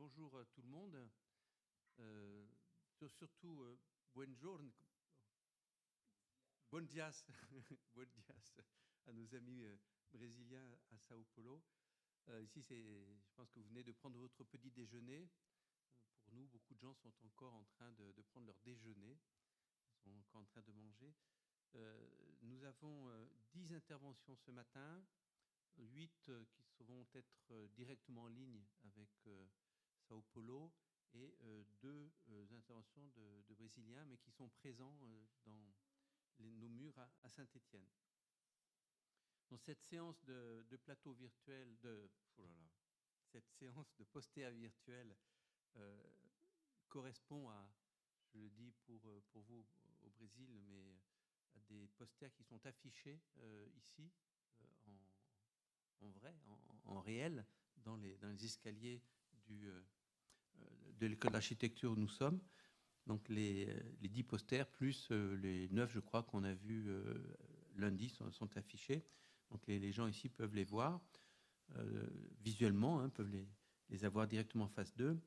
bonjour à tout le monde, surtout buongiorno, bon dias, bon dias à nos amis brésiliens à Sao Paulo. Ici, je pense que vous venez de prendre votre petit déjeuner. Pour nous, beaucoup de gens sont encore en train de prendre leur déjeuner. Ils sont encore en train de manger. Nous avons 10 interventions ce matin, 8 qui vont être directement en ligne avec Sao Paulo et 2 interventions de Brésiliens, mais qui sont présents dans nos murs à Saint-Étienne. Dans cette séance de plateau virtuel, cette séance de poster virtuel correspond à, je le dis pour vous au Brésil, mais à des posters qui sont affichés ici en vrai, en réel, dans les escaliers de l'école d'architecture où nous sommes. Donc les 10 posters plus les 9, je crois, qu'on a vus lundi sont affichés. Donc les gens ici peuvent les voir visuellement, peuvent les avoir directement en face d'eux.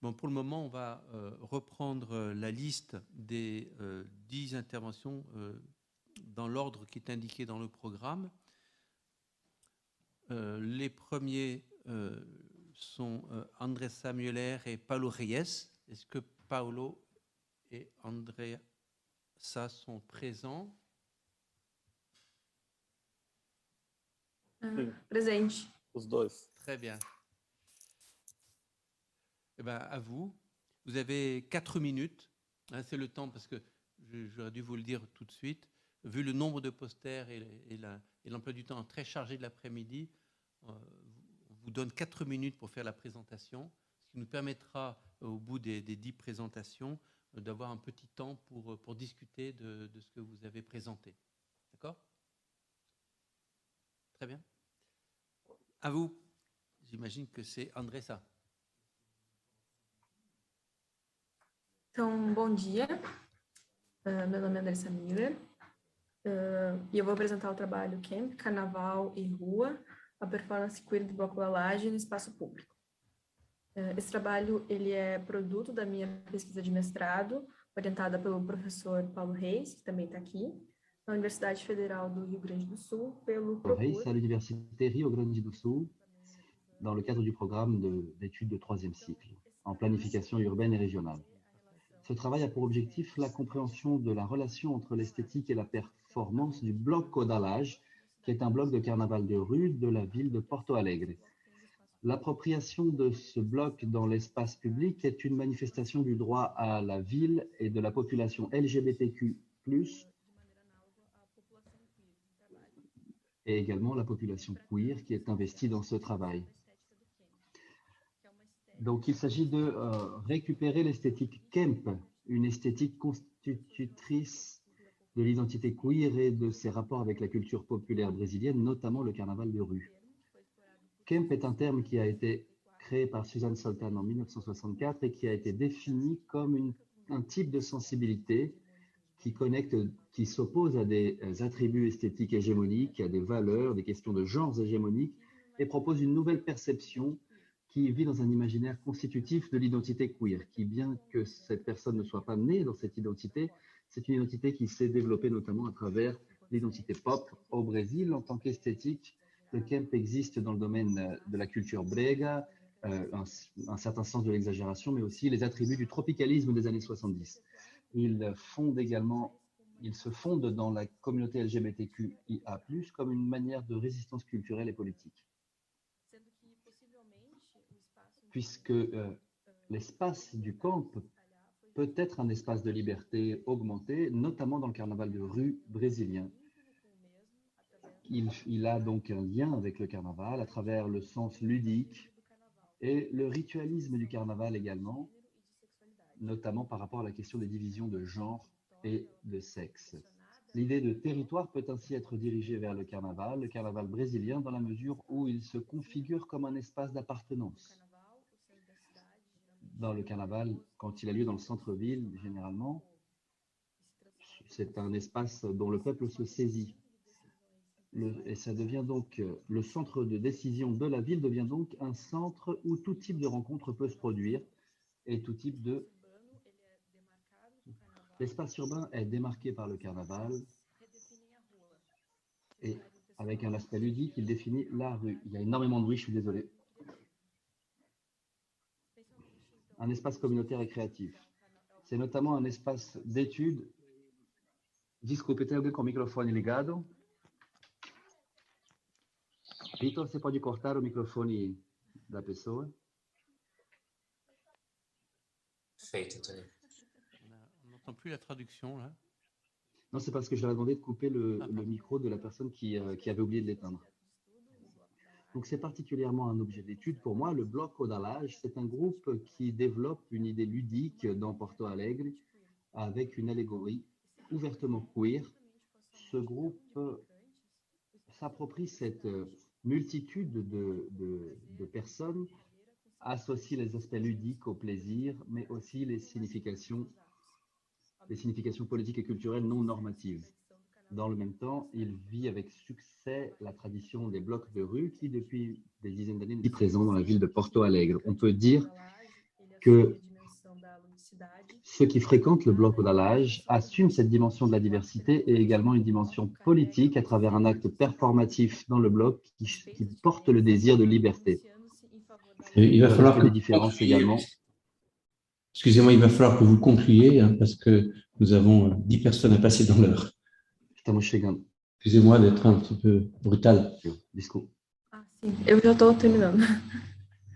Bon, pour le moment, on va reprendre la liste des 10 interventions dans l'ordre qui est indiqué dans le programme. Les premiers sont Andressa Müller et Paulo Reyes. Est-ce que Paulo et Andressa sont présents? Presente. Os dois. Très bien. Eh bien, à vous. Vous avez 4 minutes. C'est le temps, parce que j'aurais dû vous le dire tout de suite. Vu le nombre de posters et l'emploi du temps très chargé de l'après-midi, on vous donne 4 minutes pour faire la présentation, ce qui nous permettra, au bout des 10 présentations, d'avoir un petit temps pour discuter de ce que vous avez présenté. D'accord? Très bien. À vous. J'imagine que c'est Andressa. Então, bom dia. Meu nome é Andressa Miller. E eu vou apresentar o trabalho Camp, Carnaval e Rua, a performance queer do Bloco da Laje no espaço público. Esse trabalho ele é produto da minha pesquisa de mestrado, orientada pelo professor Paulo Reis, que também está aqui, na Universidade Federal do Rio Grande do Sul, pelo Reis à l'Université Rio Grande do Sul, dans le cadre du programme d'études de 3e cycle, en planification urbaine et régionale. Ce travail a pour objectif la compréhension de la relation entre l'esthétique et la performance du Bloco da Laje, qui est un bloc de carnaval de rue de la ville de Porto Alegre. L'appropriation de ce bloc dans l'espace public est une manifestation du droit à la ville et de la population LGBTQ+, et également la population queer qui est investie dans ce travail. Donc, il s'agit de récupérer l'esthétique Kemp, une esthétique constitutrice de l'identité queer et de ses rapports avec la culture populaire brésilienne, notamment le carnaval de rue. Kemp est un terme qui a été créé par Suzanne Soltan en 1964 et qui a été défini comme un type de sensibilité qui s'oppose à des attributs esthétiques hégémoniques, à des valeurs, des questions de genres hégémoniques, et propose une nouvelle perception qui vit dans un imaginaire constitutif de l'identité queer, qui, bien que cette personne ne soit pas née dans cette identité, c'est une identité qui s'est développée notamment à travers l'identité pop au Brésil en tant qu'esthétique. Le Kemp existe dans le domaine de la culture brega, un certain sens de l'exagération, mais aussi les attributs du tropicalisme des années 70. Il se fonde dans la communauté LGBTQIA+, comme une manière de résistance culturelle et politique. Puisque l'espace du camp peut être un espace de liberté augmenté, notamment dans le carnaval de rue brésilien. Il a donc un lien avec le carnaval à travers le sens ludique et le ritualisme du carnaval également, notamment par rapport à la question des divisions de genre et de sexe. L'idée de territoire peut ainsi être dirigée vers le carnaval brésilien, dans la mesure où il se configure comme un espace d'appartenance. Dans le carnaval, quand il a lieu dans le centre-ville, généralement, c'est un espace dont le peuple se saisit. Et ça devient donc, le centre de décision de la ville devient donc un centre où tout type de rencontre peut se produire et tout type de... L'espace urbain est démarqué par le carnaval et avec un aspect ludique, il définit la rue. Il y a énormément de bruit, je suis désolé. Un espace communautaire et créatif. C'est notamment un espace d'études. Desculpe, tem alguém com o microfone ligado? Vitor, você pode cortar o microfone da pessoa? Feito, Anthony. On n'entend plus la traduction, là. Non, c'est parce que je leur ai demandé de couper le micro de la personne qui avait oublié de l'éteindre. Donc, c'est particulièrement un objet d'étude pour moi. Le Bloc Odalage, c'est un groupe qui développe une idée ludique dans Porto Alegre avec une allégorie ouvertement queer. Ce groupe s'approprie cette multitude de personnes, associe les aspects ludiques au plaisir, mais aussi les significations politiques et culturelles non normatives. Dans le même temps, il vit avec succès la tradition des blocs de rue qui, depuis des dizaines d'années, est présent dans la ville de Porto Alegre. On peut dire que ceux qui fréquentent le bloc Odalage assument cette dimension de la diversité et également une dimension politique à travers un acte performatif dans le bloc qui porte le désir de liberté. Il va falloir que des différences également. Excusez-moi, il va falloir que vous concluiez hein, parce que nous avons 10 personnes à passer dans l'heure. Excusez-moi d'être un petit peu brutal. Discours. Ah, sim. Eu já estou terminando.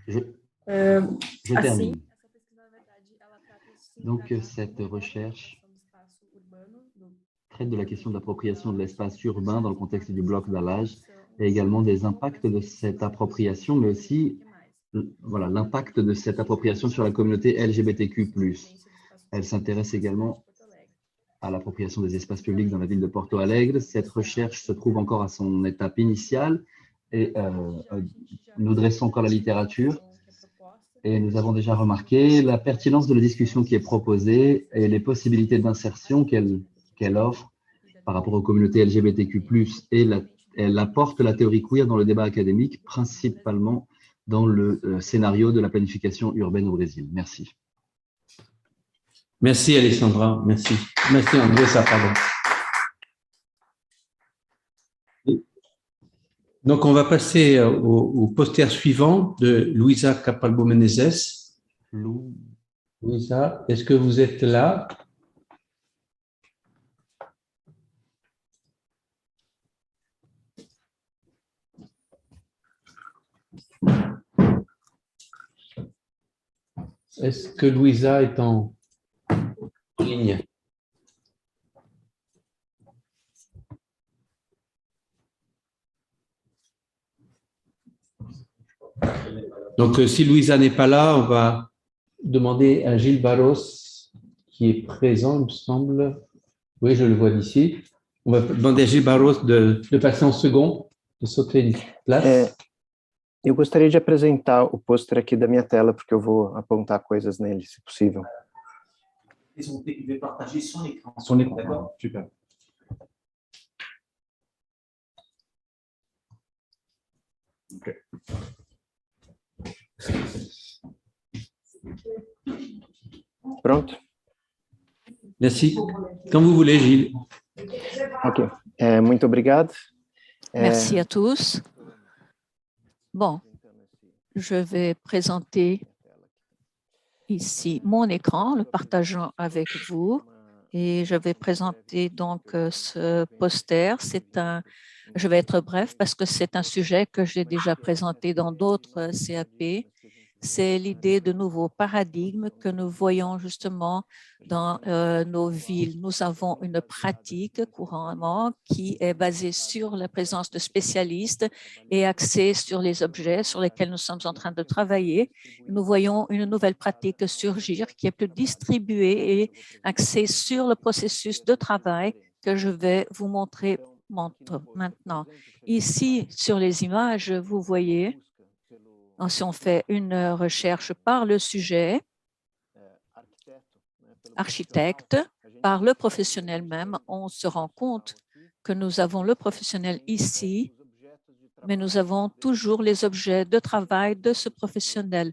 Je termine. Donc, cette recherche traite de la question de l'appropriation de l'espace urbain dans le contexte du bloc Odalage et également des impacts de cette appropriation, mais aussi voilà, l'impact de cette appropriation sur la communauté LGBTQ+. Elle s'intéresse également à l'appropriation des espaces publics dans la ville de Porto Alegre. Cette recherche se trouve encore à son étape initiale et nous dressons encore la littérature. Et nous avons déjà remarqué la pertinence de la discussion qui est proposée et les possibilités d'insertion qu'elle offre par rapport aux communautés LGBTQ+. Et elle apporte la théorie queer dans le débat académique, principalement dans le scénario de la planification urbaine au Brésil. Merci. Merci Alessandra, merci. Merci Andressa, pardon. Donc on va passer au poster suivant de Luisa Capalbo Menezes. Luisa, est-ce que vous êtes là? Est-ce que Luisa est en ligne? Donc, si Luisa n'est pas là, on va demander à Gilles Barros, qui est présent, il me semble. Oui, je le vois d'ici. On va demander à Gilles Barros de passer en second, de sauter une place. Eu gostaria de apresentar o pôster aqui da minha tela, porque eu vou apontar coisas nele, se possível. Ils ont partager son écran. Son écran, d'accord. Super. Okay. Pronto? Merci. Quand vous voulez, Gilles. Ok. Muito obrigado. Merci à tous. Bon, je vais présenter ici mon écran, le partageant avec vous, et je vais présenter donc ce poster. Je vais être bref parce que c'est un sujet que j'ai déjà présenté dans d'autres CAP. C'est l'idée de nouveaux paradigmes que nous voyons justement dans nos villes. Nous avons une pratique couramment qui est basée sur la présence de spécialistes et axée sur les objets sur lesquels nous sommes en train de travailler. Nous voyons une nouvelle pratique surgir qui est plus distribuée et axée sur le processus de travail que je vais vous montrer maintenant. Ici, sur les images, vous voyez, si on fait une recherche par le sujet, architecte, par le professionnel même, on se rend compte que nous avons le professionnel ici, mais nous avons toujours les objets de travail de ce professionnel.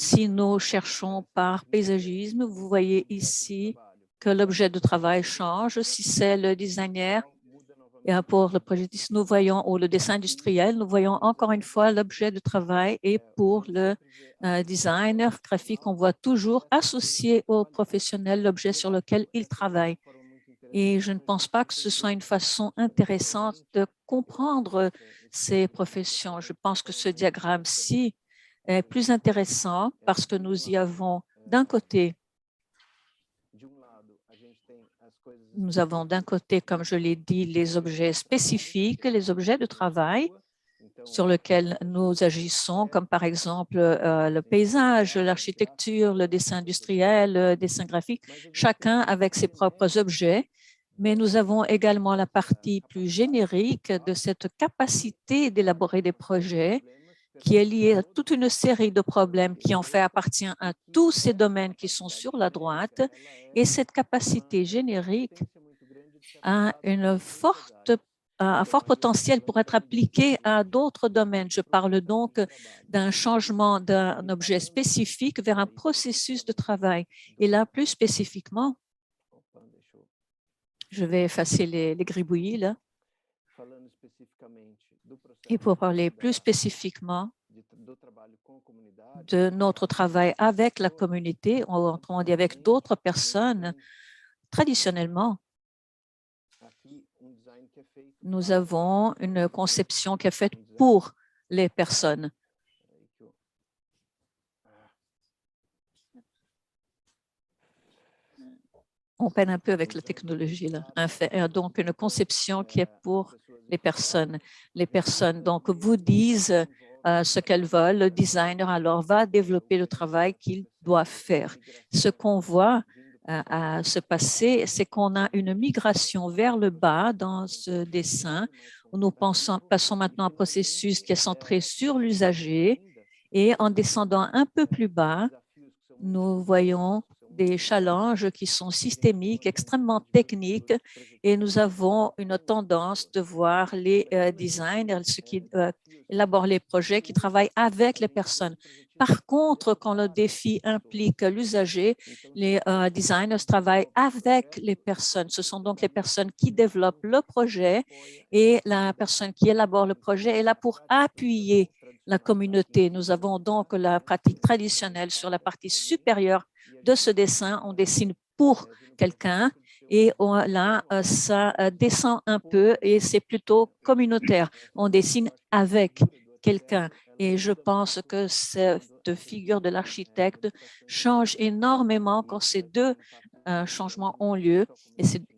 Si nous cherchons par paysagisme, vous voyez ici que l'objet de travail change. Si c'est le designer, et pour le projetiste, nous voyons, ou le dessin industriel, nous voyons encore une fois l'objet de travail, et pour le designer graphique, on voit toujours associé au professionnel l'objet sur lequel il travaille. Et je ne pense pas que ce soit une façon intéressante de comprendre ces professions. Je pense que ce diagramme-ci est plus intéressant parce que nous y avons d'un côté, comme je l'ai dit, les objets spécifiques, les objets de travail sur lesquels nous agissons, comme par exemple le paysage, l'architecture, le dessin industriel, le dessin graphique, chacun avec ses propres objets. Mais nous avons également la partie plus générique de cette capacité d'élaborer des projets qui est liée à toute une série de problèmes qui en fait appartient à tous ces domaines qui sont sur la droite. Et cette capacité générique a un fort potentiel pour être appliqué à d'autres domaines. Je parle donc d'un changement d'un objet spécifique vers un processus de travail. Et là, plus spécifiquement, je vais effacer les gribouillis là. Et pour parler plus spécifiquement de notre travail avec la communauté, autrement dit avec d'autres personnes, traditionnellement, nous avons une conception qui est faite pour les personnes. On peine un peu avec la technologie, là. Donc, une conception qui est pour les personnes. Les personnes, donc, vous disent ce qu'elles veulent. Le designer, alors, va développer le travail qu'il doit faire. Ce qu'on voit se passer, c'est qu'on a une migration vers le bas dans ce dessin, où nous passons maintenant à un processus qui est centré sur l'usager, et en descendant un peu plus bas, nous voyons des challenges qui sont systémiques, extrêmement techniques, et nous avons une tendance de voir les designers, ceux qui élaborent les projets, qui travaillent avec les personnes. Par contre, quand le défi implique l'usager, les designers travaillent avec les personnes. Ce sont donc les personnes qui développent le projet, et la personne qui élabore le projet est là pour appuyer la communauté. Nous avons donc la pratique traditionnelle sur la partie supérieure de ce dessin. On dessine pour quelqu'un, et là, ça descend un peu et c'est plutôt communautaire. On dessine avec quelqu'un. Et je pense que cette figure de l'architecte change énormément quand ces deux changements ont lieu,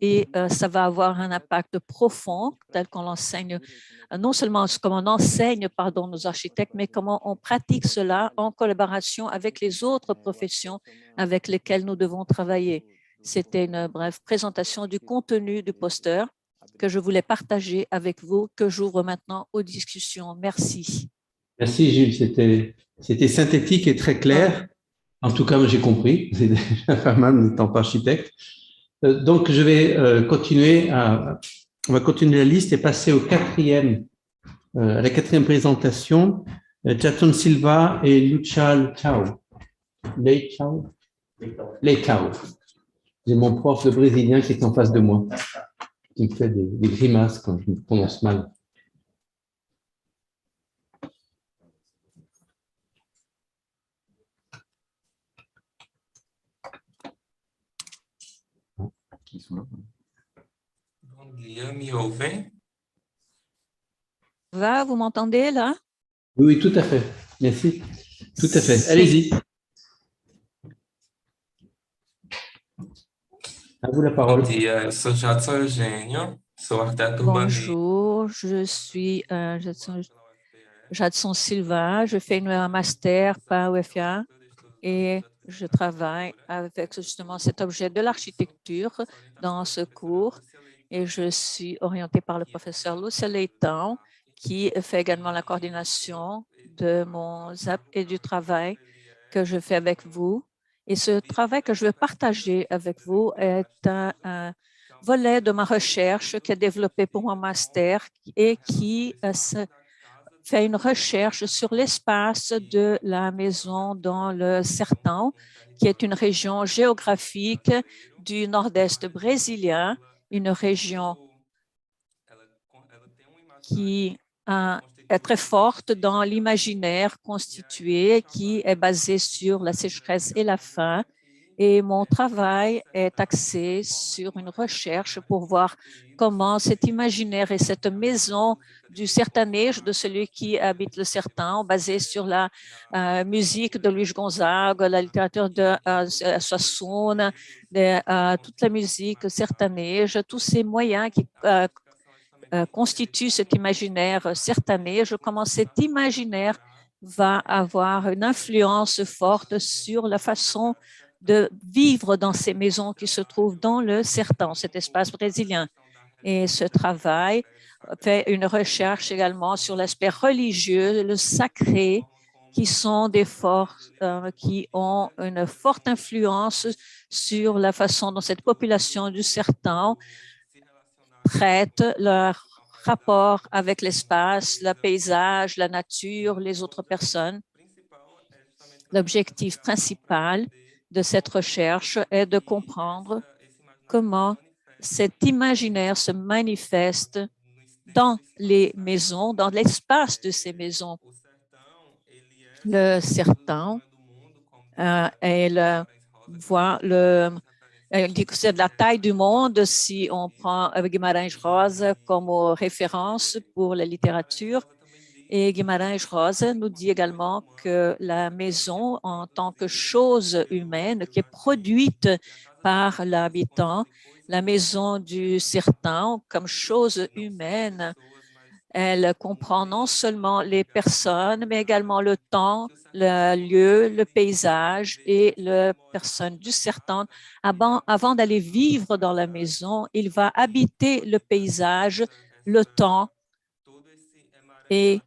et ça va avoir un impact profond tel qu'on l'enseigne, non seulement comme on enseigne nos architectes, mais comment on pratique cela en collaboration avec les autres professions avec lesquelles nous devons travailler. C'était une brève présentation du contenu du poster que je voulais partager avec vous, que j'ouvre maintenant aux discussions. Merci. Merci Gilles, c'était synthétique et très clair. En tout cas, j'ai compris, c'est déjà pas mal n'étant pas architecte. Donc, je vais on va continuer la liste et passer à la quatrième présentation. Jason Silva et Lucha Leitao. J'ai mon prof de brésilien qui est en face de moi, qui me fait des grimaces quand je me prononce mal. Vous m'entendez là? Oui, tout à fait. Merci. Tout à fait. Allez-y. À vous la parole. Bonjour, je suis Jadson Silva. Je fais un master par UFIA et je travaille avec justement cet objet de l'architecture dans ce cours. Et je suis orientée par le professeur Lucia Leitão, qui fait également la coordination de mon ZAP et du travail que je fais avec vous. Et ce travail que je veux partager avec vous est un volet de ma recherche qui est développé pour mon master et qui fait une recherche sur l'espace de la maison dans le Sertão, qui est une région géographique du nord-est brésilien, une région qui est très forte dans l'imaginaire constitué, qui est basé sur la sécheresse et la faim. Et mon travail est axé sur une recherche pour voir comment cet imaginaire et cette maison du sertanejo, de celui qui habite le sertão, basé sur la musique de Luis Gonzaga, la littérature de Suassuna, toute la musique sertaneja, tous ces moyens qui constituent cet imaginaire sertanejo, comment cet imaginaire va avoir une influence forte sur la façon de vivre dans ces maisons qui se trouvent dans le sertão, cet espace brésilien. Et ce travail fait une recherche également sur l'aspect religieux, le sacré, qui sont des forces qui ont une forte influence sur la façon dont cette population du sertão traite leur rapport avec l'espace, le paysage, la nature, les autres personnes. L'objectif principal de cette recherche est de comprendre comment cet imaginaire se manifeste dans les maisons, dans l'espace de ces maisons. Le sertão, elle voit elle dit que c'est de la taille du monde si on prend Guimarães Rosa comme référence pour la littérature. Et Guimarães Rosa nous dit également que la maison, en tant que chose humaine qui est produite par l'habitant, la maison du sertão comme chose humaine, elle comprend non seulement les personnes, mais également le temps, le lieu, le paysage et la personne du sertão. Avant d'aller vivre dans la maison, il va habiter le paysage, le temps et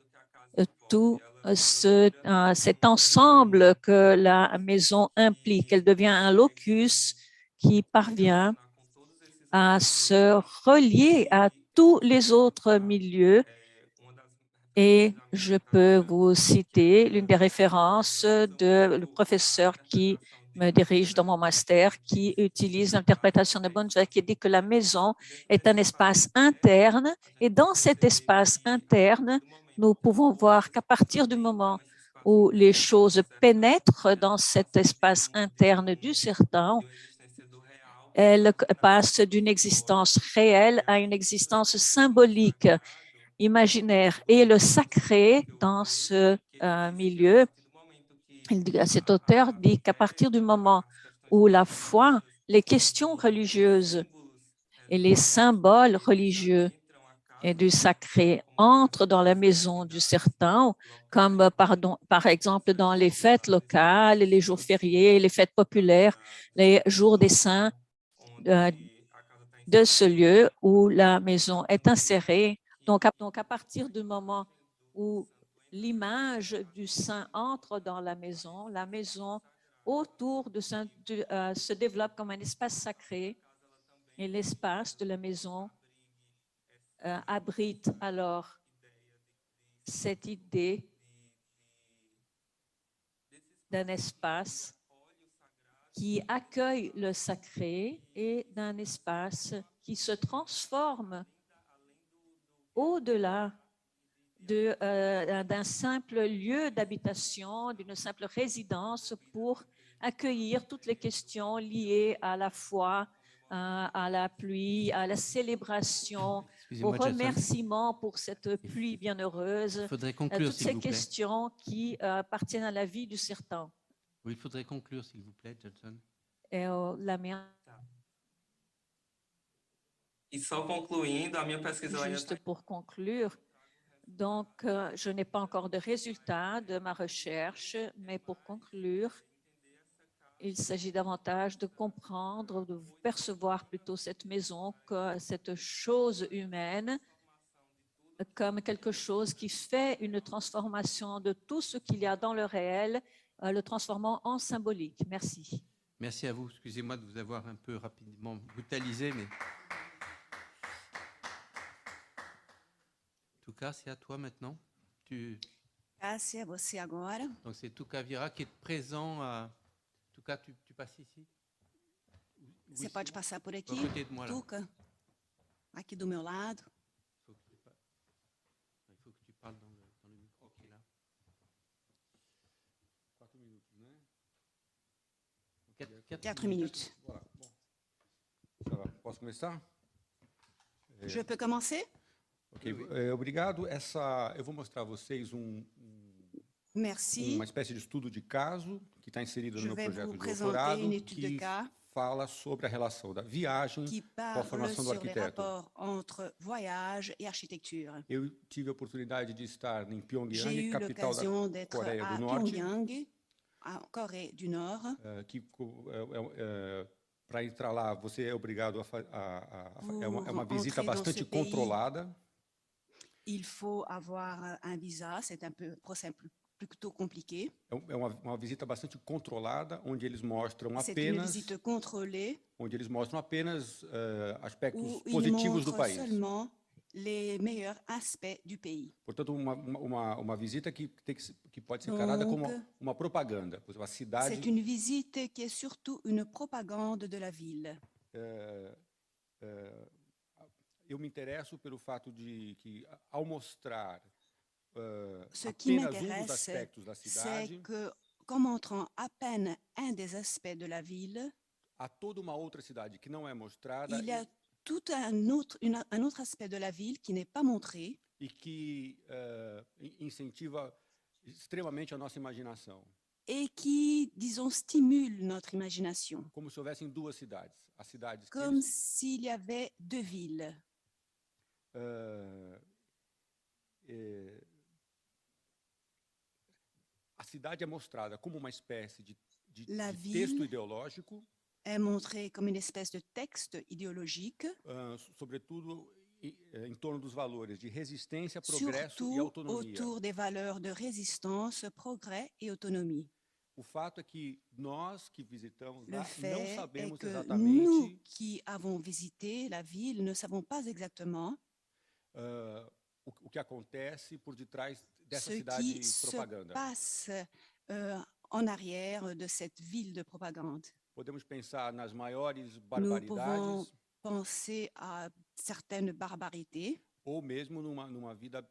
tout cet ensemble que la maison implique. Elle devient un locus qui parvient à se relier à tous les autres milieux. Et je peux vous citer l'une des références de le professeur qui me dirige dans mon master, qui utilise l'interprétation de Bonhoeffer, qui dit que la maison est un espace interne. Et dans cet espace interne, nous pouvons voir qu'à partir du moment où les choses pénètrent dans cet espace interne du sertão, elles passent d'une existence réelle à une existence symbolique, imaginaire. Et le sacré dans ce milieu, cet auteur dit qu'à partir du moment où la foi, les questions religieuses et les symboles religieux et du sacré entrent dans la maison du sertão, comme par exemple dans les fêtes locales, les jours fériés, les fêtes populaires, les jours des saints de ce lieu où la maison est insérée. Donc à partir du moment où l'image du saint entre dans la maison autour de saint se développe comme un espace sacré et l'espace de la maison abrite alors cette idée d'un espace qui accueille le sacré et d'un espace qui se transforme au-delà d'un simple lieu d'habitation, d'une simple résidence pour accueillir toutes les questions liées à la foi, à la pluie, à la célébration, au remerciement pour cette pluie bienheureuse, toutes ces questions qui appartiennent à la vie du sertão. Oui, il faudrait conclure, s'il vous plaît, Johnson. Juste pour conclure, donc je n'ai pas encore de résultats de ma recherche, mais pour conclure, il s'agit davantage de comprendre, de percevoir plutôt cette maison, cette chose humaine, comme quelque chose qui fait une transformation de tout ce qu'il y a dans le réel, le transformant en symbolique. Merci. Merci à vous. Excusez-moi de vous avoir un peu rapidement brutalisé, mais Tuca, c'est à toi maintenant. Cássia, você agora. Donc c'est Tuca Vieira qui est présent. Tuca, tu passes ici. Você pode passar por À aqui, côté de moi là. Tuca, aqui do meu lado. Il faut que tu parles dans le micro qui est là. 4 minutes, né? 4 minutes. Voilà. Bom. Ça va. Posso começar? Je peux commencer? Ok. Obrigado. Eu vou mostrar a vocês Merci. uma espécie de estudo de caso que está inserido no Je meu vais projeto vous de présenter doutorado, une étude de que cas fala sobre a relação da viagem qui com a parle formação do sur les arquiteto. rapports entre voyage et architecture. Eu tive a oportunidade de estar em J'ai Pyongyang, eu capital da l'occasion d'être Coreia à do Norte, Pyongyang, en Corée du Nord. Para entrar lá, você é obrigado é uma visita Pour entrer dans bastante ce pays, controlada. Il faut avoir un visa, c'est un peu plutôt compliqué. É uma visita bastante controlada, onde eles mostram C'est une apenas, visite contrôlée aspectos où ils positivos do montrent país. seulement les meilleurs aspects du pays. Portanto, uma visita que pode ser encarada como uma propaganda. Por exemplo, a cidade. C'est une visite qui est surtout une propagande de la ville. Eu me interesso pelo fato de que, ao mostrar Ce qui apenas dos m'intéresse, aspectos da c'est cidade, que, comme montrant à peine un des aspects de la ville, há toda uma outra cidade que não é mostrada il y a tout un autre aspect de la ville qui n'est pas montré e que incentiva extremamente a nossa imaginação. et qui, disons, stimule notre imagination, Como se houvessem duas cidades. As cidades que comme s'il y avait deux villes. A cidade é mostrada como uma espécie de La texto ville ideológico, est montrée comme une espèce de texte idéologique, sobretudo em torno dos valores de resistência, progresso e surtout autonomia. autour des valeurs de résistance, progrès et autonomie. O fato é que nós que visitamos Le lá não fait est sabemos que nous exatamente qui avons visité la ville ne savons pas exactement o que acontece por detrás dessa ce cidade qui se propaganda. passe en arrière de cette ville de propagande. Podemos pensar nas maiores Nous pouvons barbaridades penser à certaines barbarités ou mesmo numa vida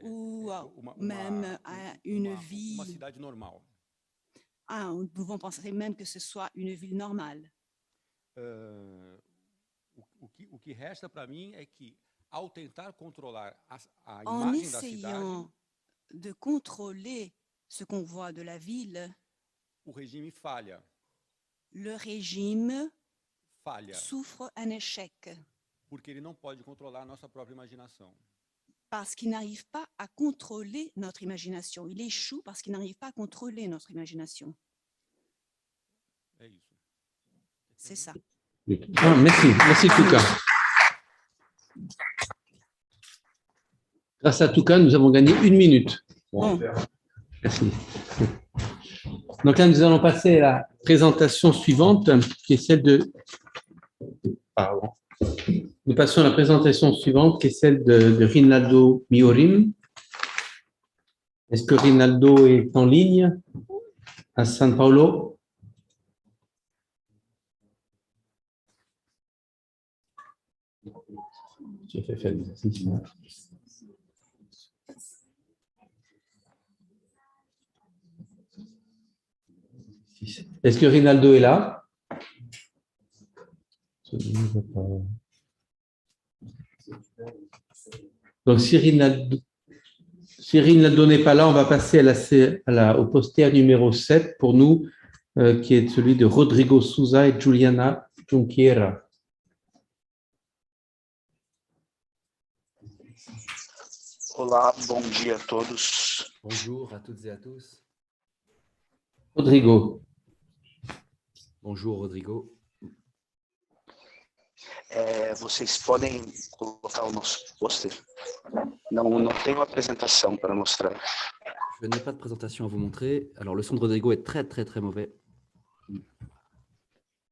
ou même à une vie. uma cidade normal. Nous pouvons penser même que ce soit une ville normale. O que resta para mim é que, ao tentar controlar a En imagem da cidade, essayant de contrôler ce qu'on voit de la ville, o regime falha. le régime Falha, souffre un échec porque ele não pode controlar a nossa própria imaginação. parce qu'il n'arrive pas à contrôler notre imagination. Il échoue parce qu'il n'arrive pas à contrôler notre imagination. É isso. C'est ça. Merci Tuca. Grâce à Tuca, nous avons gagné 1 minute. Bon. Merci. Donc là, nous allons passer à la présentation suivante, qui est celle de... Pardon. Nous passons à la présentation suivante, qui est celle de Rinaldo Miorim. Est-ce que Rinaldo est en ligne à São Paulo? J'ai fait faire des assistants. Est-ce que Rinaldo est là? Donc, si Rinaldo n'est pas là, on va passer au poster numéro 7 pour nous, qui est celui de Rodrigo Souza et Juliana Junqueira. Olá, bom dia a todos. Bonjour à toutes et à tous. Rodrigo. Bonjour, Rodrigo. Vocês podem colocar o nosso pôster? Não tenho apresentação para mostrar. Je n'ai pas de présentation à vous montrer. Alors, le son de Rodrigo est très, très, très mauvais.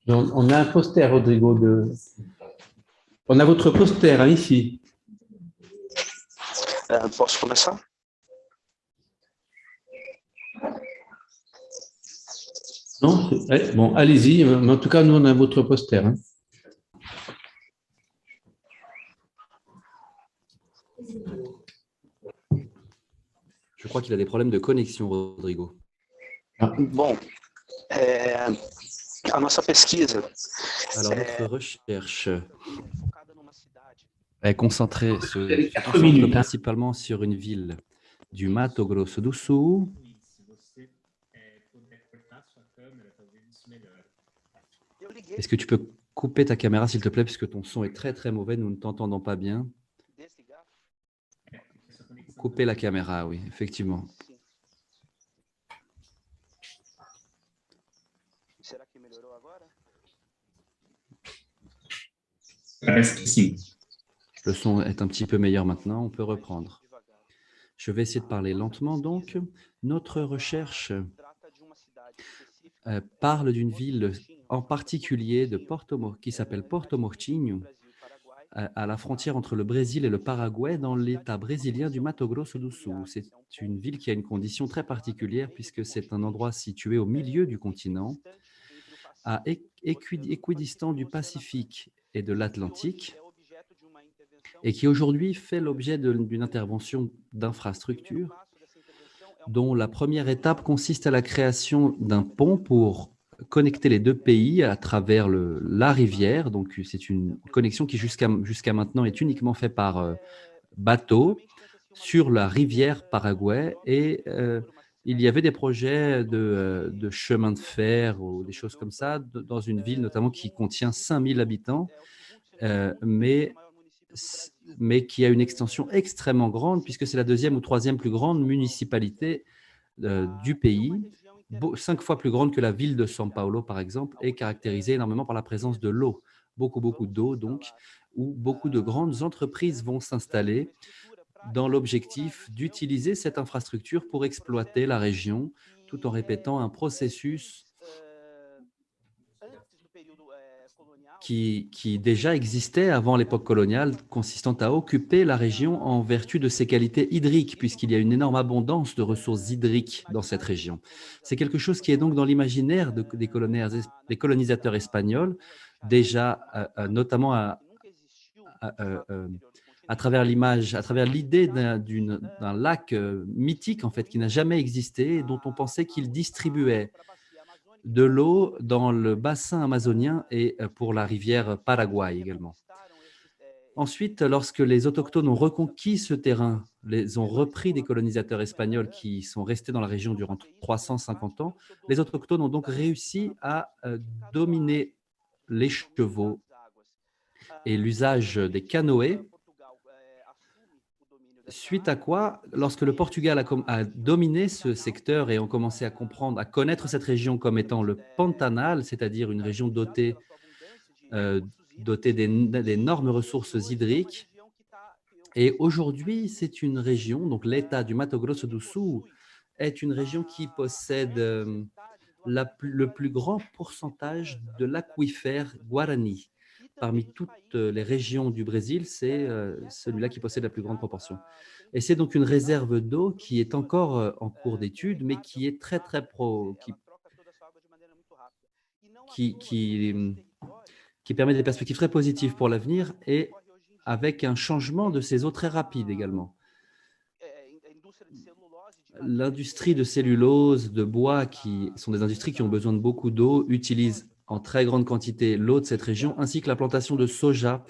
On a un poster, Rodrigo. On a votre poster ici. Posso começar? Non? Bon, allez-y. Mais en tout cas, nous, on a votre poster. Hein. Je crois qu'il a des problèmes de connexion, Rodrigo. Bom, a nossa pesquisa. Alors, notre recherche est concentrée principalement sur une ville du Mato Grosso do Sul. Est-ce que tu peux couper ta caméra, s'il te plaît, puisque ton son est très, très mauvais, nous ne t'entendons pas bien. Couper la caméra, oui, effectivement. Será que melhorou agora? Le son est un petit peu meilleur maintenant, on peut reprendre. Je vais essayer de parler lentement. Donc, notre recherche parle d'une ville en particulier qui s'appelle Porto Murtinho, à la frontière entre le Brésil et le Paraguay, dans l'État brésilien du Mato Grosso do Sul. C'est une ville qui a une condition très particulière puisque c'est un endroit situé au milieu du continent, à équidistant du Pacifique et de l'Atlantique, et qui aujourd'hui fait l'objet d'une intervention d'infrastructures dont la première étape consiste à la création d'un pont pour connecter les deux pays à travers la rivière. Donc, c'est une connexion qui, jusqu'à maintenant, est uniquement faite par bateau sur la rivière Paraguay. Et il y avait des projets de chemin de fer ou des choses comme ça dans une ville notamment qui contient 5000 habitants, mais qui a une extension extrêmement grande puisque c'est la deuxième ou troisième plus grande municipalité du pays, 5 fois plus grande que la ville de São Paulo, par exemple, et caractérisée énormément par la présence de l'eau, beaucoup d'eau, donc, où beaucoup de grandes entreprises vont s'installer dans l'objectif d'utiliser cette infrastructure pour exploiter la région, tout en répétant un processus qui déjà existait avant l'époque coloniale, consistant à occuper la région en vertu de ses qualités hydriques, puisqu'il y a une énorme abondance de ressources hydriques dans cette région. C'est quelque chose qui est donc dans l'imaginaire des colonisateurs espagnols, déjà notamment à travers l'idée d'un lac mythique en fait, qui n'a jamais existé et dont on pensait qu'il distribuait de l'eau dans le bassin amazonien et pour la rivière Paraguay également. Ensuite, lorsque les autochtones ont reconquis ce terrain, les ont repris des colonisateurs espagnols qui sont restés dans la région durant 350 ans, les autochtones ont donc réussi à dominer les chevaux et l'usage des canoës, suite à quoi, lorsque le Portugal a dominé ce secteur et ont commencé à connaître cette région comme étant le Pantanal, c'est-à-dire une région dotée d'énormes ressources hydriques. Et aujourd'hui, c'est une région, donc l'État du Mato Grosso do Sul est une région qui possède le plus grand pourcentage de l'aquifère Guarani. Parmi toutes les régions du Brésil, c'est celui-là qui possède la plus grande proportion. Et c'est donc une réserve d'eau qui est encore en cours d'étude, mais qui est très qui permet des perspectives très positives pour l'avenir et avec un changement de ces eaux très rapide également. L'industrie de cellulose, de bois, qui sont des industries qui ont besoin de beaucoup d'eau, utilise en très grande quantité l'eau de cette région, ainsi que la plantation de soja.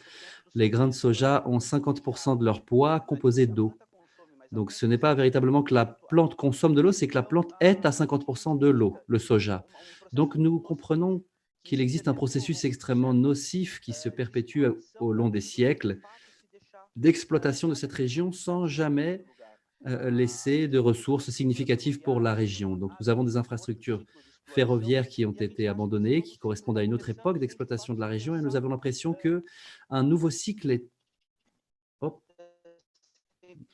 Les grains de soja ont 50% de leur poids composé d'eau. Donc, ce n'est pas véritablement que la plante consomme de l'eau, c'est que la plante est à 50% de l'eau, le soja. Donc, nous comprenons qu'il existe un processus extrêmement nocif qui se perpétue au long des siècles d'exploitation de cette région sans jamais laisser de ressources significatives pour la région. Donc, nous avons des infrastructures ferroviaires qui ont été abandonnées, qui correspondent à une autre époque d'exploitation de la région, et nous avons l'impression qu'un nouveau cycle est... Hop,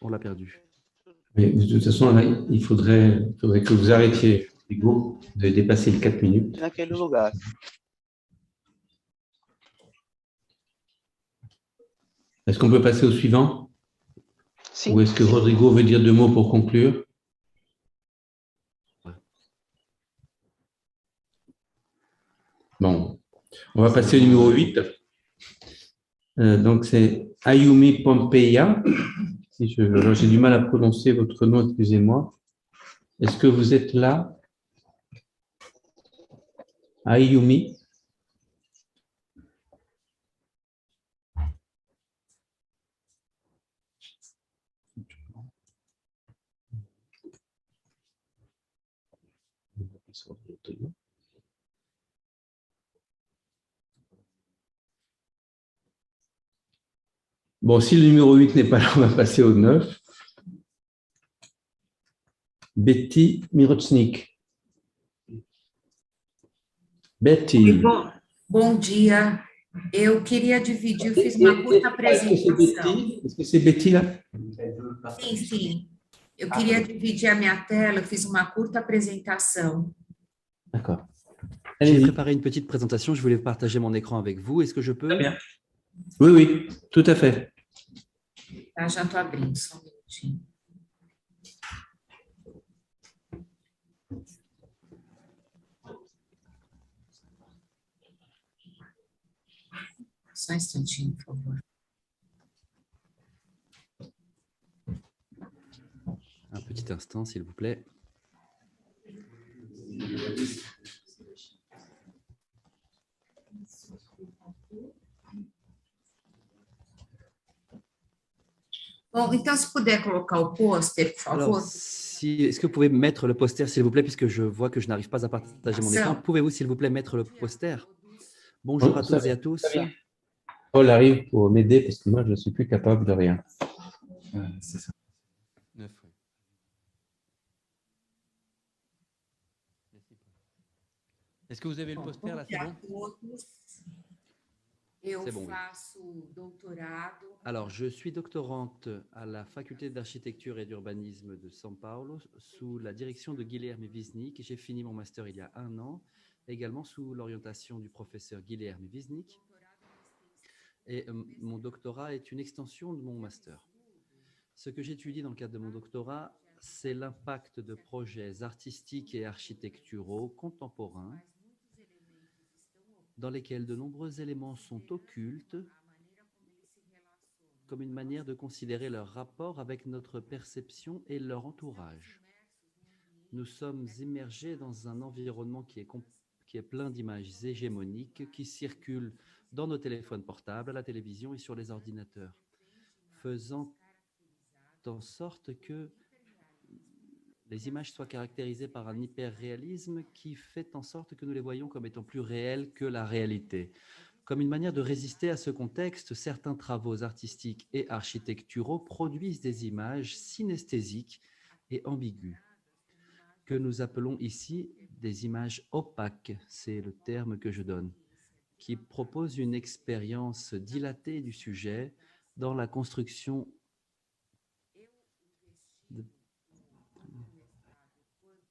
on l'a perdu. Mais de toute façon, là, il faudrait que vous arrêtiez, Hugo, de dépasser les 4 minutes. Naquele lugar. Est-ce qu'on peut passer au suivant? Ou est-ce que Rodrigo veut dire 2 mots pour conclure? Bon, on va passer au numéro 8. Donc, c'est Ayumi Pompeia. Si j'ai du mal à prononcer votre nom, excusez-moi. Est-ce que vous êtes là? Ayumi. Bon, si le numéro 8 n'est pas là, on va passer au 9. Betty Mirochnik. Betty. Bom dia. Eu queria dividir, eu fiz uma curta apresentação. Est-ce que c'est Betty là? Sim, sim. Eu queria dividir a minha tela, eu fiz uma curta apresentação. D'accord. J'ai préparé une petite présentation, je voulais partager mon écran avec vous. Est-ce que je peux? Très bien. Oui, oui, tout à fait. Tá, já estou abrindo, só um minutinho. Só um instantinho, por favor. Un petit instant, s'il vous plaît. Bom, então, se puder colocar o pôster, por favor. Alors, est-ce que vous pouvez mettre le poster, s'il vous plaît, puisque je vois que je n'arrive pas à partager mon écran. Pouvez-vous, s'il vous plaît, mettre le poster? Bonjour à tous et à tous. Paul arrive pour m'aider parce que moi, je ne suis plus capable de rien. C'est ça. 9, oui. Est-ce que vous avez le poster là? C'est bon? Eu C'est bon, oui. faço doutorado. Alors, je suis doctorante à la faculté d'architecture et d'urbanisme de São Paulo sous la direction de Guilherme Wisnik. J'ai fini mon master il y a 1 an, également sous l'orientation du professeur Guilherme Wisnik. Et mon doctorat est une extension de mon master. Ce que j'étudie dans le cadre de mon doctorat, c'est l'impact de projets artistiques et architecturaux contemporains dans lesquels de nombreux éléments sont occultes, comme une manière de considérer leur rapport avec notre perception et leur entourage. Nous sommes immergés dans un environnement qui est plein d'images hégémoniques qui circulent dans nos téléphones portables, à la télévision et sur les ordinateurs, faisant en sorte que les images soient caractérisées par un hyperréalisme qui fait en sorte que nous les voyons comme étant plus réelles que la réalité. Comme une manière de résister à ce contexte, certains travaux artistiques et architecturaux produisent des images synesthésiques et ambiguës, que nous appelons ici des images opaques, c'est le terme que je donne, qui proposent une expérience dilatée du sujet dans la construction de...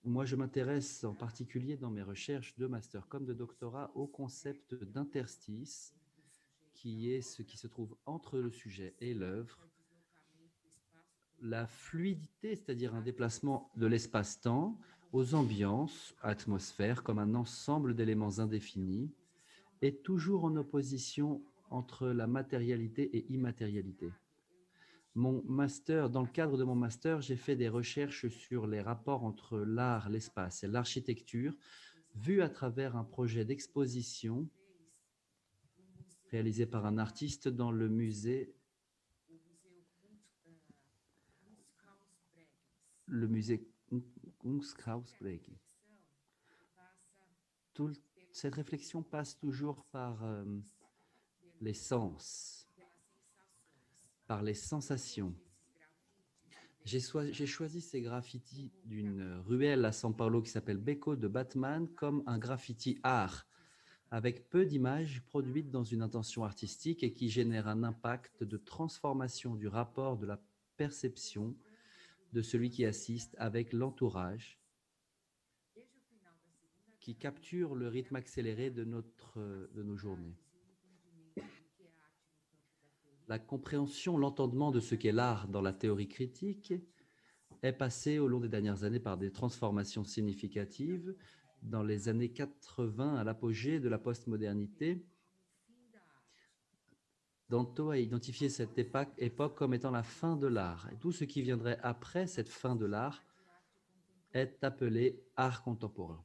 Moi, je m'intéresse en particulier dans mes recherches de master comme de doctorat au concept d'interstice, qui est ce qui se trouve entre le sujet et l'œuvre, la fluidité, c'est-à-dire un déplacement de l'espace-temps aux ambiances, atmosphères, comme un ensemble d'éléments indéfinis, est toujours en opposition entre la matérialité et immatérialité. Mon master, dans le cadre de mon master, j'ai fait des recherches sur les rapports entre l'art, l'espace et l'architecture, vu à travers un projet d'exposition réalisé par un artiste dans le musée Kunsthausbregen. Cette réflexion passe toujours par les sens, par les sensations. J'ai choisi ces graffitis d'une ruelle à São Paulo qui s'appelle Beco de Batman comme un graffiti art, avec peu d'images produites dans une intention artistique et qui génère un impact de transformation du rapport de la perception de celui qui assiste avec l'entourage, qui capture le rythme accéléré de nos journées. La compréhension, l'entendement de ce qu'est l'art dans la théorie critique est passé au long des dernières années par des transformations significatives. Dans les années 80, à l'apogée de la postmodernité, Danto a identifié cette époque comme étant la fin de l'art. Et tout ce qui viendrait après cette fin de l'art est appelé art contemporain.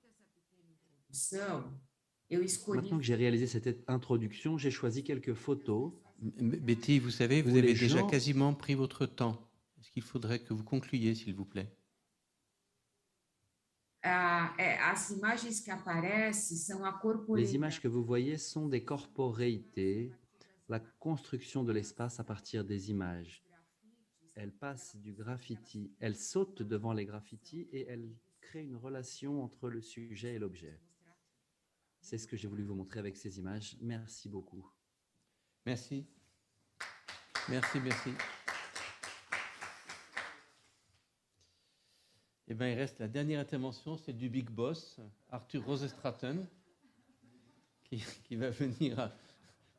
Maintenant que j'ai réalisé cette introduction, j'ai choisi quelques photos. Betty, vous savez, vous avez déjà quasiment pris votre temps. Est-ce qu'il faudrait que vous concluiez, s'il vous plaît? Les images que vous voyez sont des corporéités, la construction de l'espace à partir des images. Elles passent du graffiti, elles sautent devant les graffitis et elles créent une relation entre le sujet et l'objet. C'est ce que j'ai voulu vous montrer avec ces images. Merci beaucoup. Merci. Merci, merci. Eh bien, il reste la dernière intervention, c'est du Big Boss, Arthur Rosestraten, qui va venir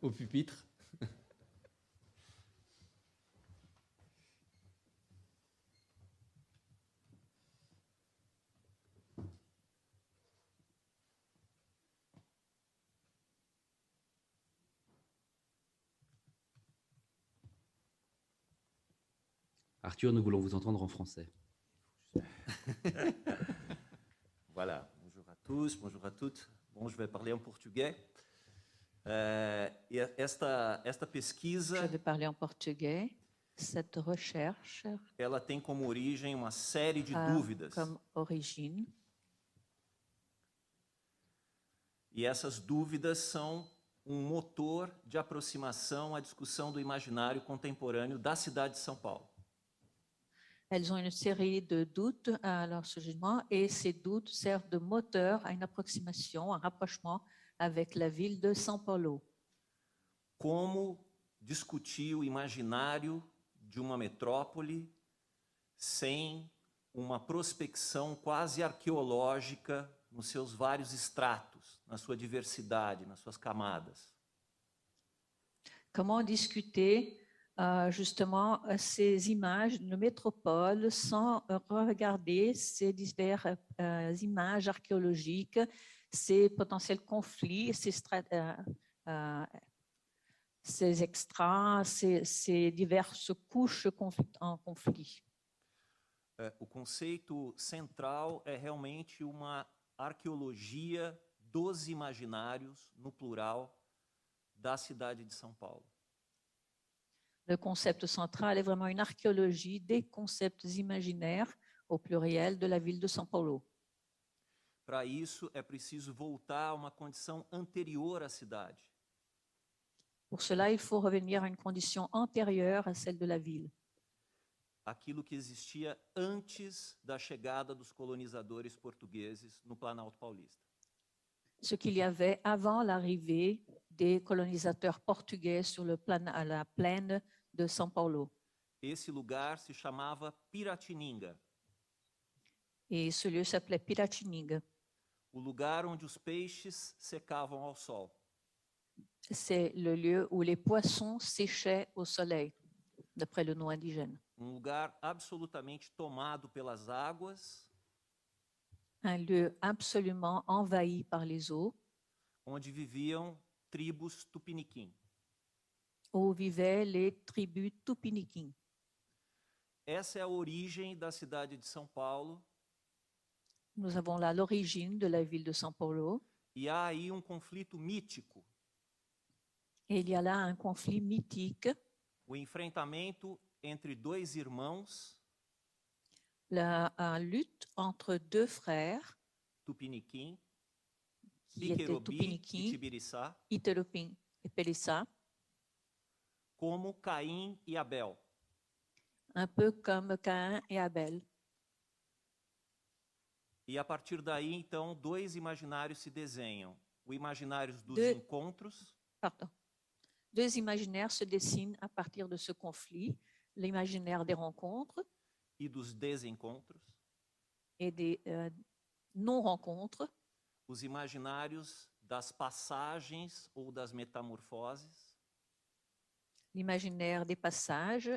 au pupitre. Arthur, nous voulons vous entendre en français. Voilà, bonjour à tous, bonjour à toutes. Bom, je vais parler en portugais. Esta pesquisa, Je vais parler en portugais. Cette recherche ela tem como origem uma série de a dúvidas. comme origine E essas dúvidas são motor de aproximação à discussão do imaginário contemporâneo da cidade de São Paulo. Elles ont une série de doutes à leur surgissement et ces doutes servent de moteur à une approximation, un rapprochement avec la ville de São Paulo. Como discutir o imaginário de uma metrópole sem uma prospecção quase arqueológica nos seus vários estratos, na sua diversidade, nas suas camadas? Comment discuter justement ces images de métropole sans regarder ces diverses images archéologiques, ces potentiels conflits, ces extras, ces diverses couches en conflit. O conceito central é realmente uma arqueologia dos imaginários, no plural, da cidade de São Paulo. Le concept central est vraiment une archéologie des concepts imaginaires, au pluriel, de la ville de São Paulo. Para isso, é preciso voltar a uma condição anterior à cidade. Pour cela, il faut revenir à une condition antérieure à celle de la ville. Aquilo que existia antes da chegada dos colonizadores portugueses no Planalto Paulista. Ce qu'il y avait avant l'arrivée des colonisateurs portugais sur à la plaine de São Paulo. Esse lugar se chamava Piratininga. Et ce lieu s'appelait Piratininga. O lugar onde os peixes secavam ao sol. C'est le lieu où les poissons séchaient au soleil, d'après le nom indigène. Lugar absolutamente tomado pelas águas. Un lieu absolument envahi par les eaux. Onde viviam tribos tupiniquim. Où vivaient les tribus tupiniquim. Essa é a origem da cidade de São Paulo. Nous avons là l'origine de la ville de São Paulo. E há aí conflito mítico. Et il y a là un conflit mythique. O enfrentamento entre dois irmãos. La lutte entre deux frères. Tupiniquim. Qui étaient Tupiniquim, Iterupim et Peliçá. Como Caim e Abel. Un peu comme Cain et Abel. E a partir daí, então, dois imaginários se desenham. O imaginário dos encontros. Pardon. Deux imaginaires se dessinent à partir de ce conflit, l'imaginaire des rencontres. E dos desencontros. Et des non-rencontres. Os imaginários das passagens ou das metamorfoses. l'imaginaire des passages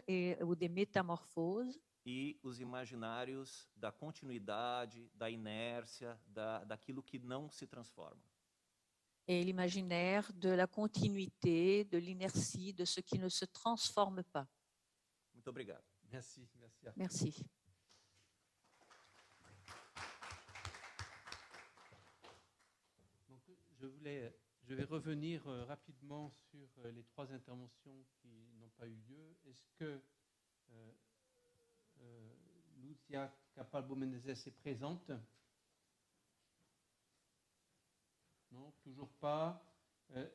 ou des métamorphoses, e os imaginários da continuidade, da inércia, daquilo que não se transforma. et l'imaginaire de la continuité, de l'inertie, de ce qui ne se transforme pas. Muito obrigado. Merci. Merci. Donc, je vais revenir rapidement sur les 3 interventions qui n'ont pas eu lieu. Est-ce que Lucia Capalbo-Menezes est présente? Non, toujours pas.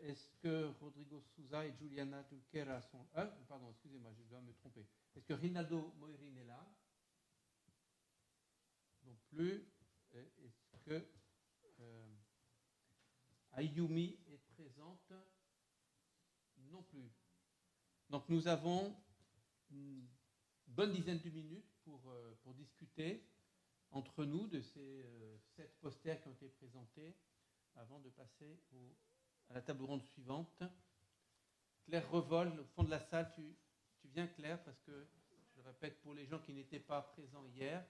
Est-ce que Rodrigo Souza et Juliana Junquera sont... pardon, excusez-moi, je dois me tromper. Est-ce que Rinaldo Moirin est là? Non plus. Est-ce que Ayumi est présente? Non plus. Donc nous avons une bonne dizaine de minutes pour discuter entre nous de ces 7 posters qui ont été présentés avant de passer à la table ronde suivante. Claire Revol, au fond de la salle, tu viens Claire, parce que, je répète, pour les gens qui n'étaient pas présents hier,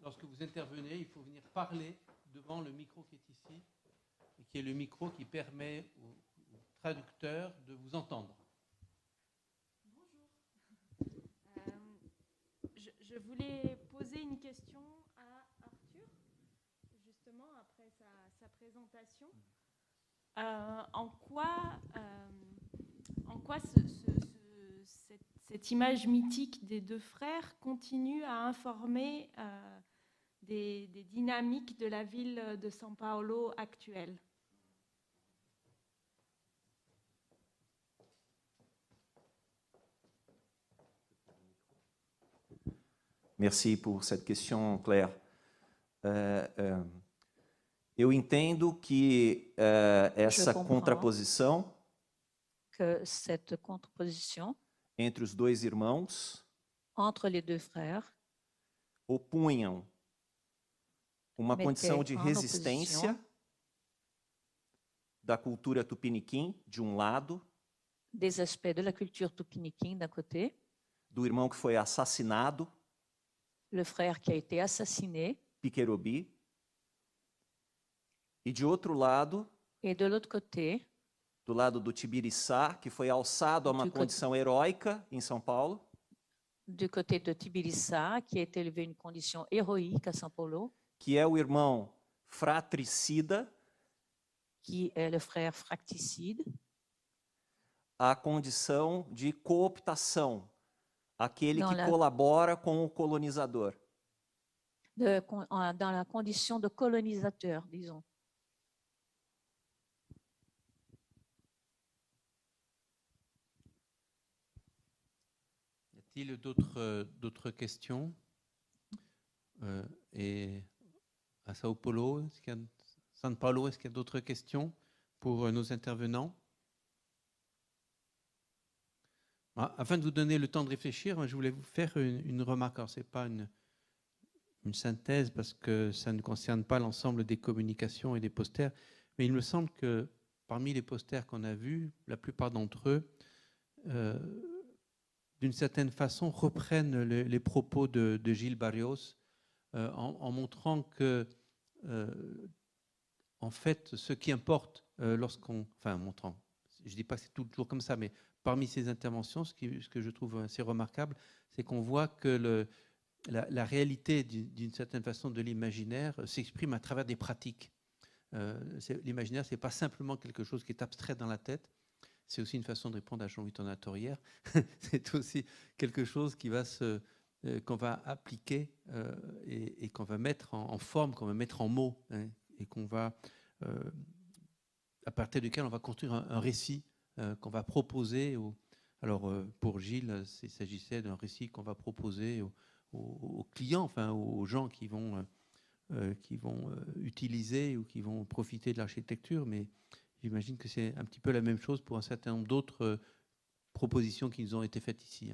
lorsque vous intervenez, il faut venir parler devant le micro qui est ici, et qui est le micro qui permet aux traducteurs de vous entendre. Bonjour. Je voulais poser une question à Arthur, justement, après sa présentation. En quoi cette image mythique des 2 frères continue à informer des dynamiques de la ville de São Paulo actuelle? Merci pour cette question, Claire. Eu entendo que essa contraposição que cette contraposition entre os 2 irmãos entre les 2 frères opunham uma condição de resistência da cultura tupiniquim, de um lado, des aspects de la culture tupiniquim d'un côté, do irmão que foi assassinado, le frère qui a été assassiné, Piquerobi, e de outro lado, et de l'autre côté, do lado do Tibiriçá, que foi alçado a uma condição heróica em São Paulo, du côté de Tibiriçá, qui a été élevé à une condition héroïque à São Paulo, que é o irmão fratricida, qui est le frère fracticide, a condição de cooptação, aquele Dans que la- colabora com o colonizador. dans la condition de colonisateur, disons. Y a-t-il d'autres questions? Et à São Paulo, est-ce qu'il y a d'autres questions pour nos intervenants? Afin de vous donner le temps de réfléchir, je voulais vous faire une remarque. Alors, ce n'est pas une synthèse parce que ça ne concerne pas l'ensemble des communications et des posters, mais il me semble que parmi les posters qu'on a vus, la plupart d'entre eux, d'une certaine façon, reprennent les propos de Gilles Barrios en montrant que, en fait, ce qui importe lorsqu'on... Enfin, montrant, je ne dis pas que c'est toujours comme ça, mais parmi ces interventions, ce que je trouve assez remarquable, c'est qu'on voit que la réalité, d'une certaine façon, de l'imaginaire s'exprime à travers des pratiques. L'imaginaire, ce n'est pas simplement quelque chose qui est abstrait dans la tête, c'est aussi une façon de répondre à Jean-Louis Tornatore hier. C'est aussi quelque chose qui va qu'on va appliquer et qu'on va mettre en forme, qu'on va mettre en mots, hein, et qu'on va, à partir duquel on va construire un récit qu'on va proposer. Alors, pour Gilles, il s'agissait d'un récit qu'on va proposer aux clients, enfin aux gens qui vont utiliser ou qui vont profiter de l'architecture, mais j'imagine que c'est un petit peu la même chose pour un certain nombre d'autres propositions qui nous ont été faites ici.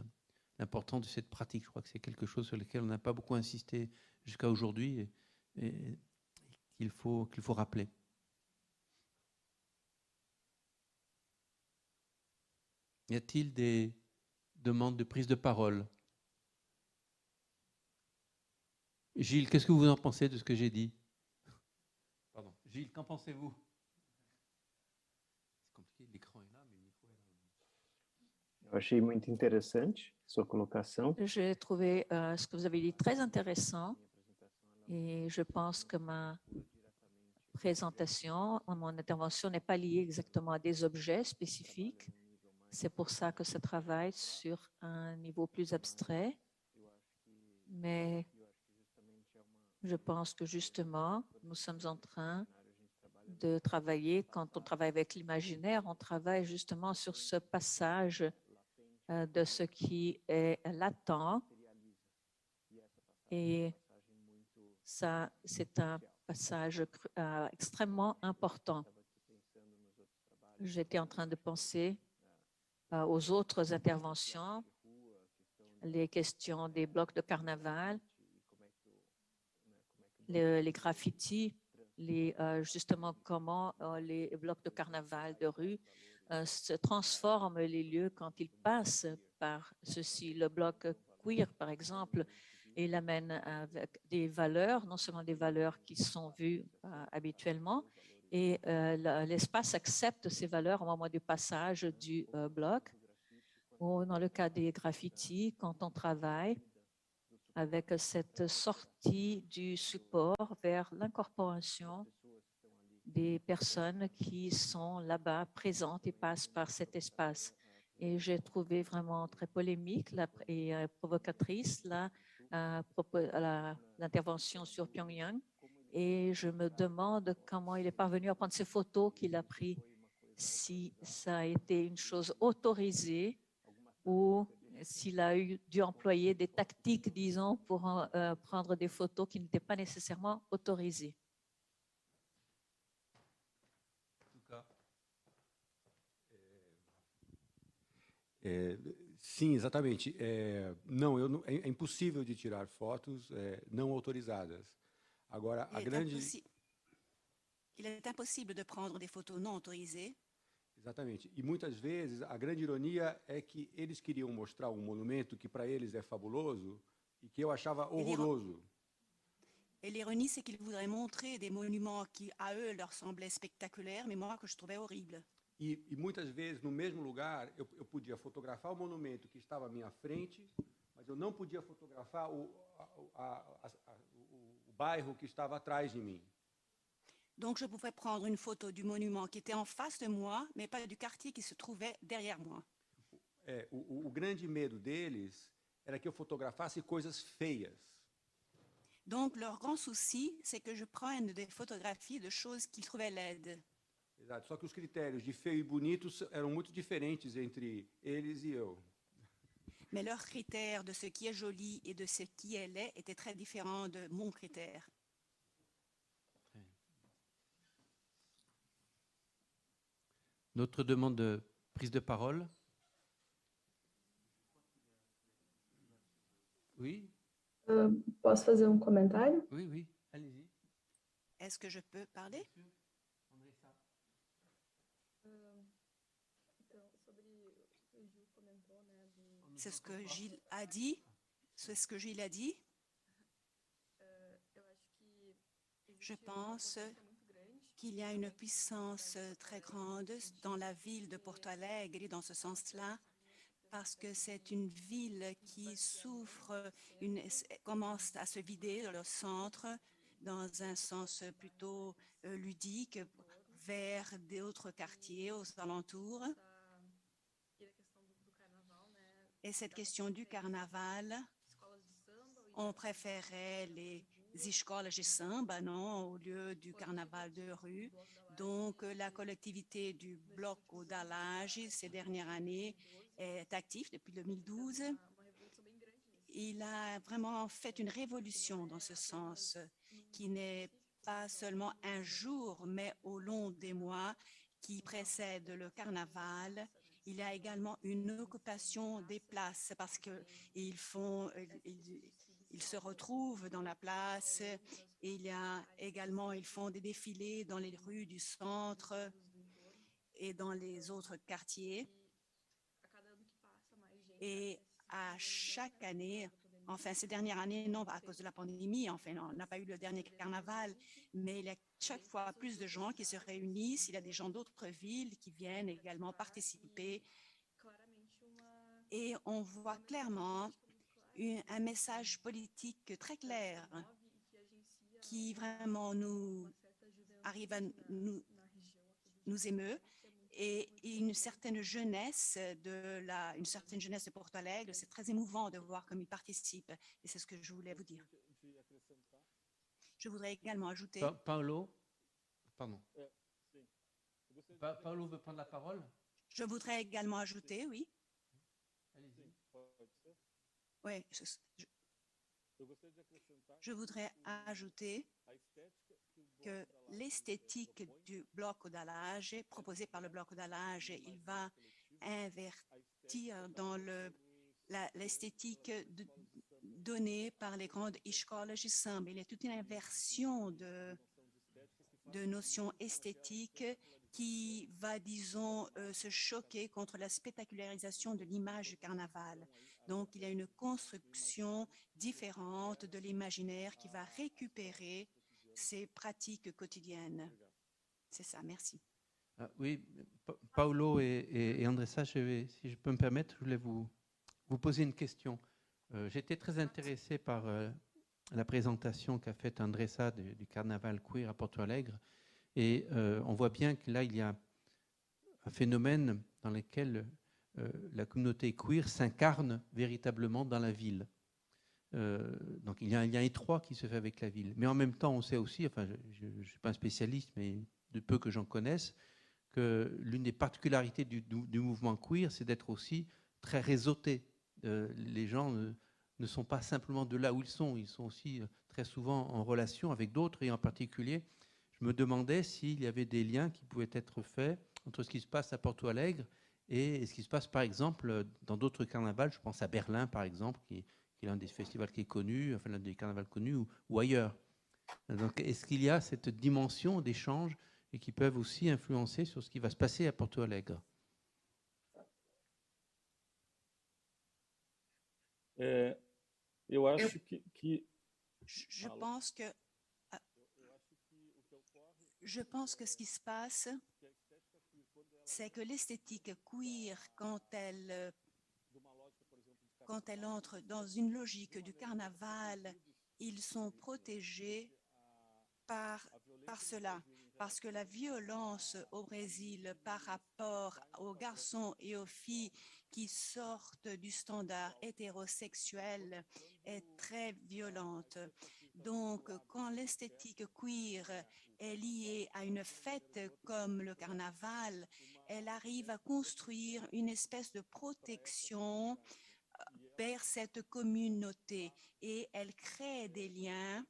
L'importance de cette pratique, je crois que c'est quelque chose sur lequel on n'a pas beaucoup insisté jusqu'à aujourd'hui et qu'il faut rappeler. Y a-t-il des demandes de prise de parole? Gilles, qu'est-ce que vous en pensez de ce que j'ai dit? Pardon. Gilles, qu'en pensez-vous? C'est compliqué, l'écran est là, mais le micro est là. Eu achei muito interessante sua colocação. J'ai trouvé ce que vous avez dit très intéressant et je pense que ma présentation, mon intervention n'est pas liée exactement à des objets spécifiques. C'est pour ça que ça travaille sur un niveau plus abstrait. Mais je pense que justement, nous sommes en train de travailler, quand on travaille avec l'imaginaire, on travaille justement sur ce passage de ce qui est latent. Et ça, c'est un passage extrêmement important. J'étais en train de penser aux autres interventions, les questions des blocs de carnaval, les graffitis, justement comment les blocs de carnaval de rue se transforment les lieux quand ils passent par ceci. Le bloc queer, par exemple, il amène avec des valeurs, non seulement des valeurs qui sont vues habituellement, et l'espace accepte ces valeurs au moment du passage du bloc. Ou dans le cas des graffitis, quand on travaille avec cette sortie du support vers l'incorporation des personnes qui sont là-bas présentes et passent par cet espace. Et j'ai trouvé vraiment très polémique et provocatrice l'intervention sur Pyongyang. Et je me demande comment il est parvenu à prendre ces photos qu'il a prises, si ça a été une chose autorisée ou s'il a dû employer des tactiques, disons, pour prendre des photos qui n'étaient pas nécessairement autorisées. Sim, exatamente. Não, é impossível de tirar fotos não autorizadas. Agora, Il est impossible de prendre des photos non autorisées. Exatamente. E muitas vezes a grande ironia é que eles queriam mostrar um monumento que para eles é fabuloso e que eu achava horroroso. Et l'ironie, c'est qu'ils voudraient montrer des monuments qui, à eux, leur semblaient spectaculaires, mais moi, que je trouvais horribles. E muitas vezes, no mesmo lugar, eu podia fotografar o monumento que estava à minha frente, mas eu não podia fotografar o bairro que estava atrás de mim. Donc, je pouvais prendre une photo du monument qui était en face de moi, mais pas du quartier qui se trouvait derrière moi. O grande medo deles era que eu fotografasse coisas feias. Donc, leur grand souci, c'est que je prenne des photographies de choses qu'ils trouvaient laides. Exato. Só que os critérios de feio e bonito eram muito diferentes entre eles e eu. Mais leurs critères de ce qui est joli et de ce qui est laid étaient très différents de mon critère. Notre demande de prise de parole. Oui. Posso fazer comentário? Oui, oui, allez-y. Est-ce que je peux parler? C'est ce que Gilles a dit. C'est ce que Gilles a dit. Je pense qu'il y a une puissance très grande dans la ville de Porto Alegre, dans ce sens-là, parce que c'est une ville qui souffre, commence à se vider dans le centre, dans un sens plutôt ludique, vers d'autres quartiers aux alentours. Et cette question du carnaval, on préférait les escolas de samba, non, au lieu du carnaval de rue. Donc, la collectivité du bloc au Dallage, ces dernières années, est active depuis 2012. Il a vraiment fait une révolution dans ce sens, qui n'est pas seulement un jour, mais au long des mois qui précèdent le carnaval. Il y a également une occupation des places parce qu'ils se retrouvent dans la place. Et il y a également, ils font des défilés dans les rues du centre et dans les autres quartiers. Et à chaque année, enfin ces dernières années, non à cause de la pandémie, enfin on n'a pas eu le dernier carnaval, mais il y a chaque fois plus de gens qui se réunissent, il y a des gens d'autres villes qui viennent également participer. Et on voit clairement un message politique très clair qui vraiment nous arrive à nous émeut, et une certaine jeunesse de Porto Alegre. C'est très émouvant de voir comme ils participent, et c'est ce que je voulais vous dire. Je voudrais également ajouter. Paolo, pardon. Paolo veut prendre la parole. Je voudrais également ajouter, oui. Allez-y. Oui, je voudrais ajouter que l'esthétique du Bloco d'Alage, proposée par le Bloco d'Alage, il va invertir dans l'esthétique donnée par les grandes escolas de samba. Il y a toute une inversion de notions esthétiques qui va, disons, se choquer contre la spectacularisation de l'image du carnaval. Donc, il y a une construction différente de l'imaginaire qui va récupérer ces pratiques quotidiennes. C'est ça, merci. Oui, Paolo et Andressa, si je peux me permettre, je voulais vous poser une question. J'étais très intéressé par la présentation qu'a faite Andressa du carnaval queer à Porto Alegre. Et on voit bien que là, il y a un phénomène dans lequel la communauté queer s'incarne véritablement dans la ville. Donc il y a un lien étroit qui se fait avec la ville. Mais en même temps, on sait aussi, enfin je ne suis pas un spécialiste, mais de peu que j'en connaisse, que l'une des particularités du mouvement queer, c'est d'être aussi très réseauté. Les gens ne sont pas simplement de là où ils sont aussi très souvent en relation avec d'autres, et en particulier, je me demandais s'il y avait des liens qui pouvaient être faits entre ce qui se passe à Porto Alegre et ce qui se passe, par exemple, dans d'autres carnavals. Je pense à Berlin, par exemple, qui est l'un des festivals qui est connu, enfin l'un des carnavals connus, ou ailleurs. Donc, est-ce qu'il y a cette dimension d'échange et qui peuvent aussi influencer sur ce qui va se passer à Porto Alegre? Je pense que ce qui se passe, c'est que l'esthétique queer, quand elle entre dans une logique du carnaval, ils sont protégés par cela. Parce que la violence au Brésil par rapport aux garçons et aux filles qui sortent du standard hétérosexuel est très violente. Donc, quand l'esthétique queer est liée à une fête comme le carnaval, elle arrive à construire une espèce de protection vers cette communauté, et elle crée des liens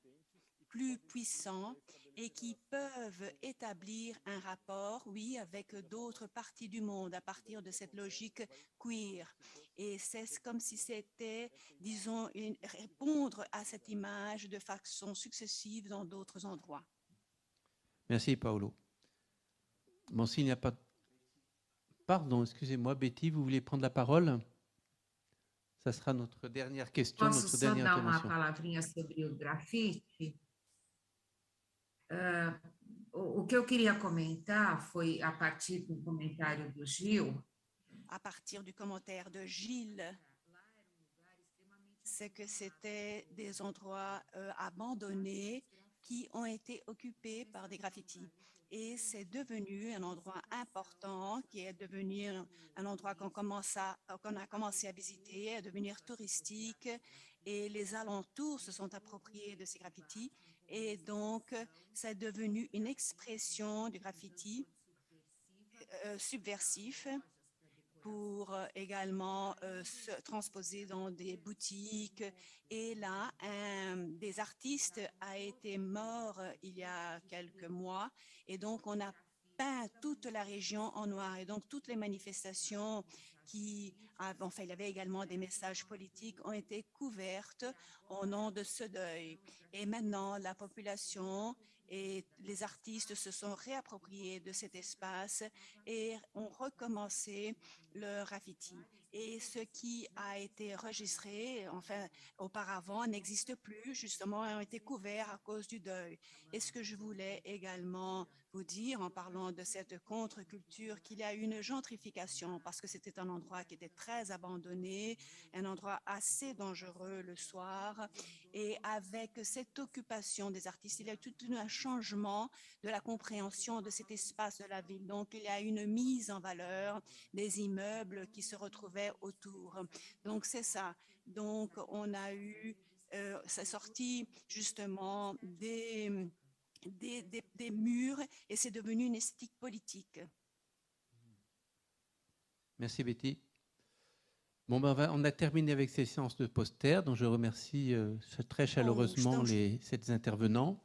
plus puissants et qui peuvent établir un rapport, oui, avec d'autres parties du monde à partir de cette logique queer. Et c'est comme si c'était, disons, répondre à cette image de façon successive dans d'autres endroits. Merci, Paolo. Bon, s'il n'y a pas... Pardon, excusez-moi, Betty, vous voulez prendre la parole? Ça sera notre dernière question, notre dernière intervention. Posso só dar uma palavrinha sobre o grafite? O que eu queria comentar foi, a partir do comentário do Gil, à partir du commentaire de Gilles, c'est que c'était des endroits abandonnés qui ont été occupés par des graffitis. Et c'est devenu un endroit important, qui est devenu un endroit qu'on a commencé à visiter, à devenir touristique, et les alentours se sont appropriés de ces graffitis. Et donc, c'est devenu une expression du graffiti subversif pour également se transposer dans des boutiques. Et là, un des artistes a été mort il y a quelques mois, et donc on a peint toute la région en noir. Et donc toutes les manifestations qui, enfin il y avait également des messages politiques, ont été couvertes au nom de ce deuil. Et maintenant, la population et les artistes se sont réappropriés de cet espace et ont recommencé le graffiti. Et ce qui a été enregistré, enfin, auparavant, n'existe plus, justement, ont été couverts à cause du deuil. Et ce que je voulais également vous dire, en parlant de cette contre-culture, qu'il y a une gentrification, parce que c'était un endroit qui était très abandonné, un endroit assez dangereux le soir. Et avec cette occupation des artistes, il y a tout un changement de la compréhension de cet espace de la ville. Donc, il y a une mise en valeur des immeubles qui se retrouvaient autour. Donc, c'est ça. Donc, on a eu, c'est sorti justement des murs et c'est devenu une esthétique politique. Merci Betty. Bon, ben, on a terminé avec ces séances de posters, dont je remercie très chaleureusement les 7 intervenants.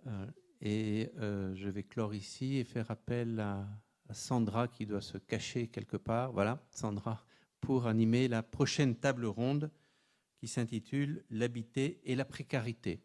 Je vais clore ici et faire appel à Sandra qui doit se cacher quelque part. Voilà, Sandra, pour animer la prochaine table ronde qui s'intitule « L'habité et la précarité ».